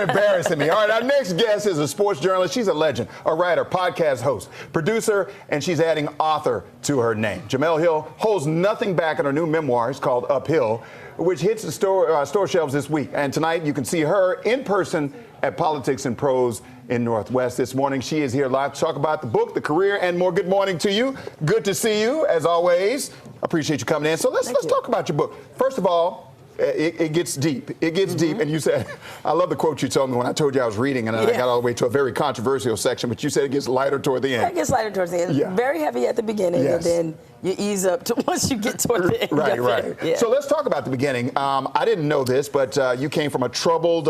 embarrassing me. All right, our next guest is a sports journalist. She's a legend, a writer, podcast host, producer, and she's adding author to her name. Jemele Hill holds nothing back in her new memoir. It's called Uphill, which hits the store shelves this week. And tonight you can see her in person at Politics and Prose in Northwest. This morning she is here live to talk about the book, the career, and more. Good morning to you. Good to see you, as always. Appreciate you coming in. So let's talk about your book. First of all, it gets deep. It gets deep. And you said, I love the quote you told me when I told you I was reading, and I got all the way to a very controversial section, but you said it gets lighter toward the end. It gets lighter towards the end. Yeah. Very heavy at the beginning, and then you ease up to once you get toward the end. Right. Yeah. So let's talk about the beginning. I didn't know this, but you came from a troubled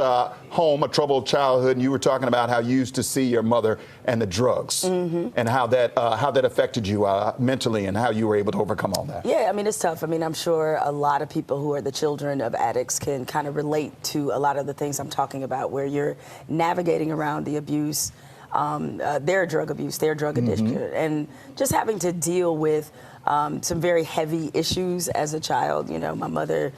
home, a troubled childhood, and you were talking about how you used to see your mother and the drugs, and how that affected you mentally, and how you were able to overcome all that. Yeah, I mean, it's tough. I mean, I'm sure a lot of people who are the children of addicts can kind of relate to a lot of the things I'm talking about, where you're navigating around the abuse, their drug abuse, their drug addiction, and just having to deal with some very heavy issues as a child. You know, my mother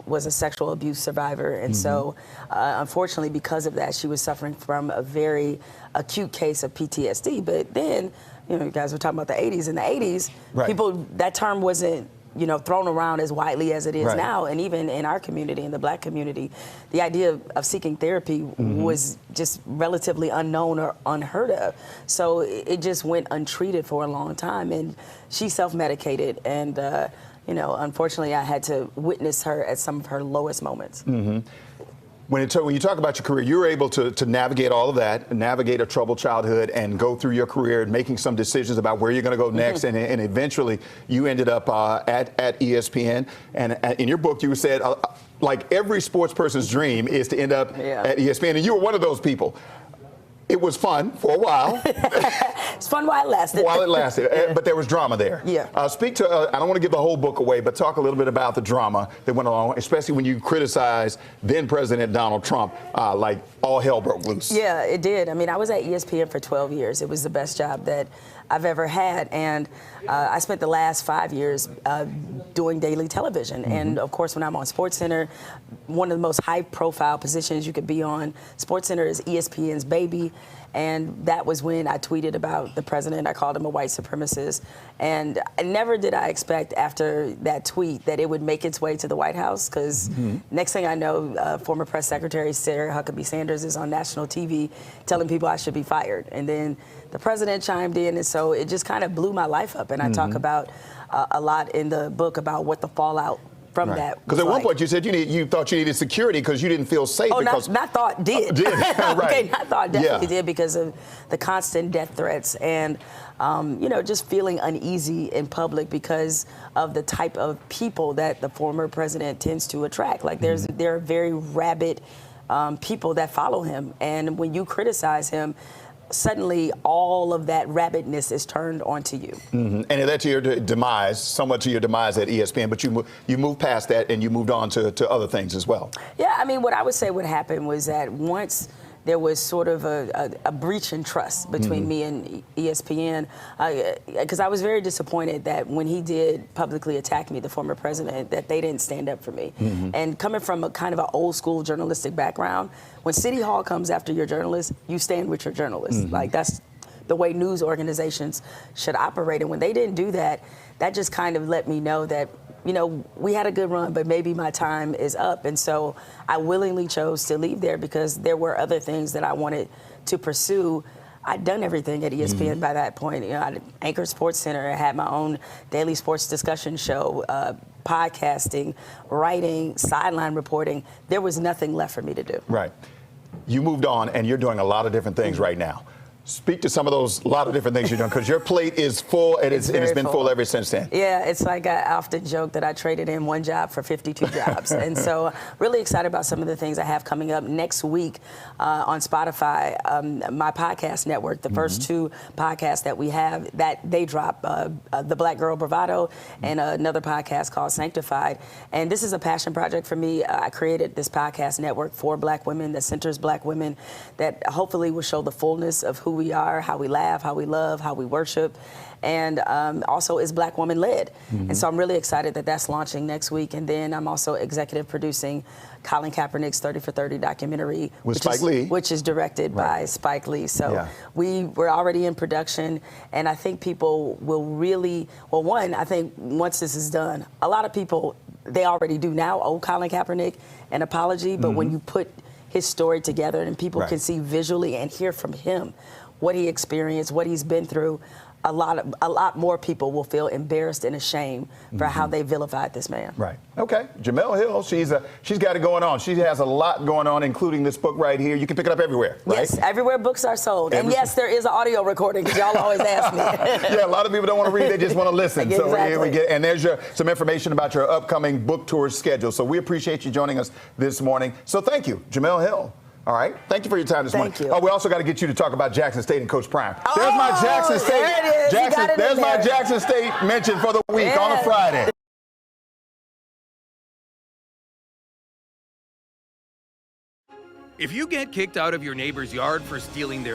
was a sexual abuse survivor, and so unfortunately, because of that, she was suffering from a very acute case of PTSD. But then, you know, you guys were talking about the 80s. In the 80s, people, that term wasn't, you know, thrown around as widely as it is now. And even in our community, in the Black community, the idea of seeking therapy was just relatively unknown or unheard of. So it just went untreated for a long time. And she self-medicated. And, you know, unfortunately, I had to witness her at some of her lowest moments. When you talk about your career, you were able to navigate all of that, navigate a troubled childhood, and go through your career, making some decisions about where you're going to go next, and eventually you ended up at ESPN. And in your book, you said, like every sports person's dream is to end up at ESPN, and you were one of those people. It was fun for a while. It's fun while it lasted. But there was drama there. Speak to, I don't want to give the whole book away, but talk a little bit about the drama that went along, especially when you criticized then President Donald Trump, like all hell broke loose. Yeah, it did. I mean, I was at ESPN for 12 years. It was the best job that I've ever had. And I spent the last 5 years doing daily television. And of course, when I'm on SportsCenter, one of the most high profile positions you could be on, SportsCenter is ESPN's baby. And that was when I tweeted about the president. I called him a white supremacist. And never did I expect after that tweet that it would make its way to the White House, because next thing I know, former press secretary Sarah Huckabee Sanders is on national TV telling people I should be fired. And then the president chimed in, and so it just kind of blew my life up. And I talk about a lot in the book about what the fallout from that. Because at one point you said you thought you needed security because you didn't feel safe. Oh, not thought, did. Okay, not thought, definitely did, because of the constant death threats and, you know, just feeling uneasy in public because of the type of people that the former president tends to attract. Like there are very rabid people that follow him, and when you criticize him, suddenly all of that rabidness is turned onto you. And it led to your demise, somewhat to your demise at ESPN, but you moved past that and you moved on to other things as well. Yeah, I mean, what I would say what happened was that once there was sort of a breach in trust between me and ESPN, because I was very disappointed that when he did publicly attack me, the former president, that they didn't stand up for me. And coming from a kind of an old school journalistic background, when City Hall comes after your journalist, you stand with your journalist. Like, that's the way news organizations should operate. And when they didn't do that, that just kind of let me know that, you know, we had a good run, but maybe my time is up. And so I willingly chose to leave there because there were other things that I wanted to pursue. I'd done everything at ESPN by that point. You know, I anchored SportsCenter, I had my own daily sports discussion show, podcasting, writing, sideline reporting. There was nothing left for me to do. Right. You moved on, and you're doing a lot of different things right now. Speak to some of those, a lot of different things you're doing, because your plate is full, and it's been full ever since then. Yeah, it's like I often joke that I traded in one job for 52 jobs. And so really excited about some of the things I have coming up next week on Spotify, my podcast network. The first two podcasts that we have, that they drop, The Black Girl Bravado and another podcast called Sanctified. And this is a passion project for me. I created this podcast network for Black women that centers Black women, that hopefully will show the fullness of who we are, how we laugh, how we love, how we worship, and also is Black woman led. And so I'm really excited that that's launching next week. And then I'm also executive producing Colin Kaepernick's 30 for 30 documentary, with Spike Lee, which is directed by Spike Lee. So we're already in production, and I think people will really, well, one, I think once this is done, a lot of people, they already do now owe Colin Kaepernick an apology, but when you put his story together and people can see visually and hear from him what he experienced, what he's been through, a lot more people will feel embarrassed and ashamed for how they vilified this man. Right. Okay. Jemele Hill, she's got it going on. She has a lot going on, including this book right here. You can pick it up everywhere, right? Yes, everywhere books are sold. And yes, there is an audio recording, because y'all always ask me. Yeah, a lot of people don't want to read, they just want to listen. Exactly. So here we get, and there's some information about your upcoming book tour schedule. So we appreciate you joining us this morning. So thank you, Jemele Hill. All right. Thank you for your time this morning. Thank you. Oh, we also got to get you to talk about Jackson State and Coach Prime. There's my Oh, Jackson State. there it is. There's my Jackson State mention for the week on a Friday. If you get kicked out of your neighbor's yard for stealing their